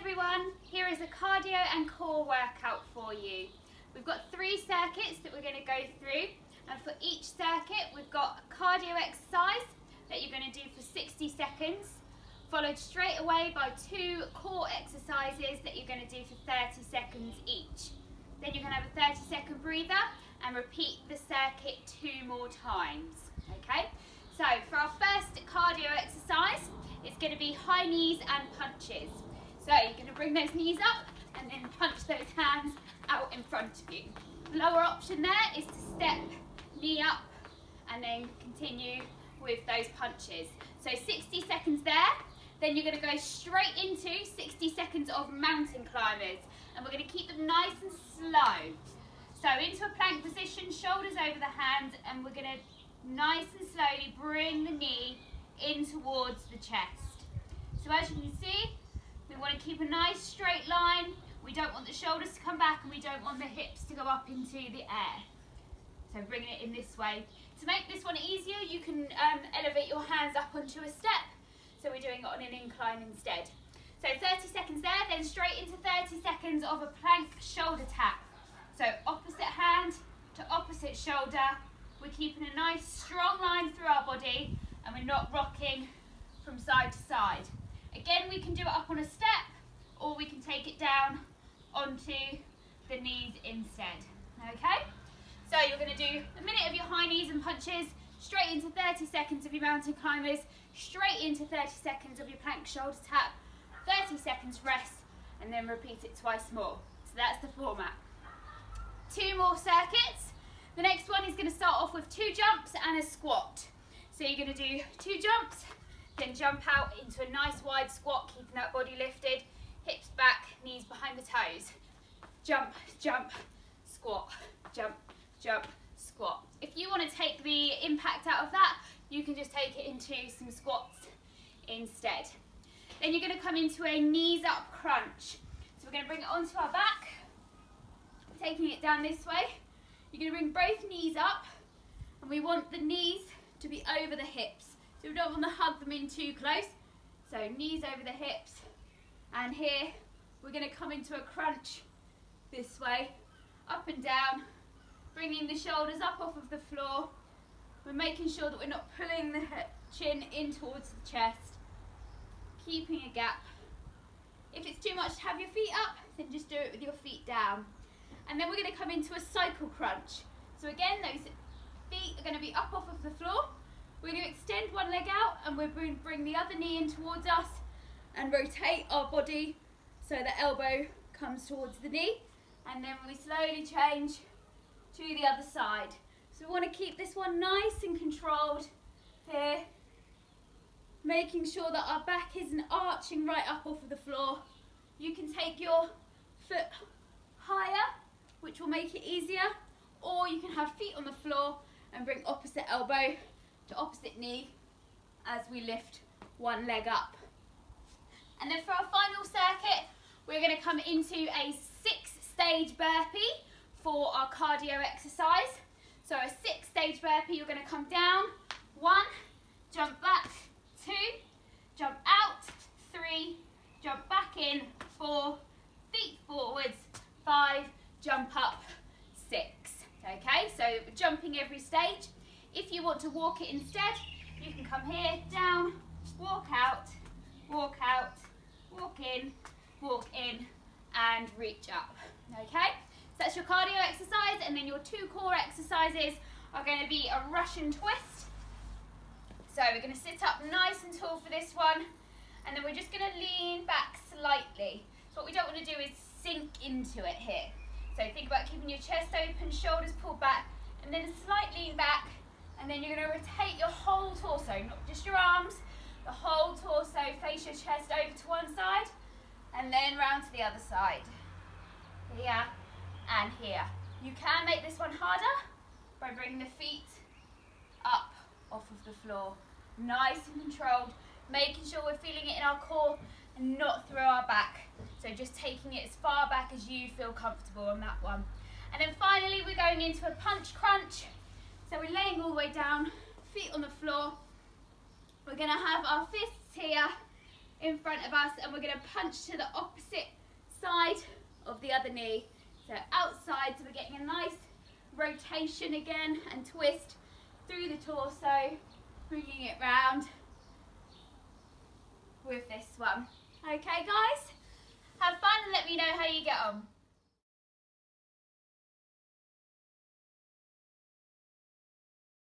everyone, here is a cardio and core workout for you. We've got 3 circuits that we're going to go through, and for each circuit we've got a cardio exercise that you're going to do for 60 seconds, followed straight away by 2 core exercises that you're going to do for 30 seconds each. Then you're going to have a 30-second breather and repeat the circuit 2 more times. Okay, so for our first cardio exercise, it's going to be high knees and punches. So you're going to bring those knees up and then punch those hands out in front of you. Lower option there is to step knee up and then continue with those punches. So 60 seconds there, then you're going to go straight into 60 seconds of mountain climbers, and we're going to keep them nice and slow. So into a plank position, shoulders over the hands, and we're going to nice and slowly bring the knee in towards the chest. So as you can see, we want to keep a nice straight line. We don't want the shoulders to come back and we don't want the hips to go up into the air. So bringing it in this way. To make this one easier, you can elevate your hands up onto a step. So we're doing it on an incline instead. So 30 seconds there, then straight into 30 seconds of a plank shoulder tap. So opposite hand to opposite shoulder. We're keeping a nice strong line through our body and we're not rocking from side to side. Again, we can do it up on a step or we can take it down onto the knees instead. Okay? So you're going to do a minute of your high knees and punches, straight into 30 seconds of your mountain climbers, straight into 30 seconds of your plank shoulder tap, 30 seconds rest, and then repeat it twice more. So that's the format. 2 more circuits. The next one is going to start off with 2 jumps and a squat. So you're going to do 2 jumps, then jump out into a nice wide squat, keeping that body lifted, hips back, knees behind the toes. Jump, jump, squat, jump, jump, squat. If you want to take the impact out of that, you can just take it into some squats instead. Then you're going to come into a knees up crunch. So we're going to bring it onto our back, taking it down this way. You're going to bring both knees up, and we want the knees to be over the hips. So we don't want to hug them in too close. So knees over the hips, and here we're going to come into a crunch this way, up and down, bringing the shoulders up off of the floor. We're making sure that we're not pulling the chin in towards the chest, keeping a gap. If it's too much to have your feet up, then just do it with your feet down. And then we're going to come into a cycle crunch. So again, those feet are going to be up off of the floor. We're going to extend one leg out and we're going to bring the other knee in towards us and rotate our body so the elbow comes towards the knee, and then we slowly change to the other side. So we want to keep this one nice and controlled here, making sure that our back isn't arching right up off of the floor. You can take your foot higher, which will make it easier, or you can have feet on the floor and bring opposite elbow to opposite knee as we lift one leg up. And then for our final circuit, we're going to come into a 6-stage burpee for our cardio exercise. So a 6-stage burpee, you're going to come down, 1, jump back, 2, jump out, 3, jump back in, 4, feet forwards, 5, jump up, 6. Okay, so we're jumping every stage. If you want to walk it instead, you can come here, down, walk out, walk out, walk in, and reach up. Okay, so that's your cardio exercise, and then your 2 core exercises are going to be a Russian twist. So we're going to sit up nice and tall for this one, and then we're just going to lean back slightly. So what we don't want to do is sink into it here. So think about keeping your chest open, shoulders pulled back, and then a slight lean back, and then you're going to rotate your whole torso, not just your arms, the whole torso. Face your chest over to one side, and then round to the other side. Here and here. You can make this one harder by bringing the feet up off of the floor. Nice and controlled, making sure we're feeling it in our core and not through our back. So just taking it as far back as you feel comfortable on that one. And then finally we're going into a punch crunch. So we're laying all the way down, feet on the floor. We're going to have our fists here in front of us, and we're going to punch to the opposite side of the other knee. So outside, so we're getting a nice rotation again and twist through the torso, bringing it round with this one. Okay guys, have fun and let me know how you get on.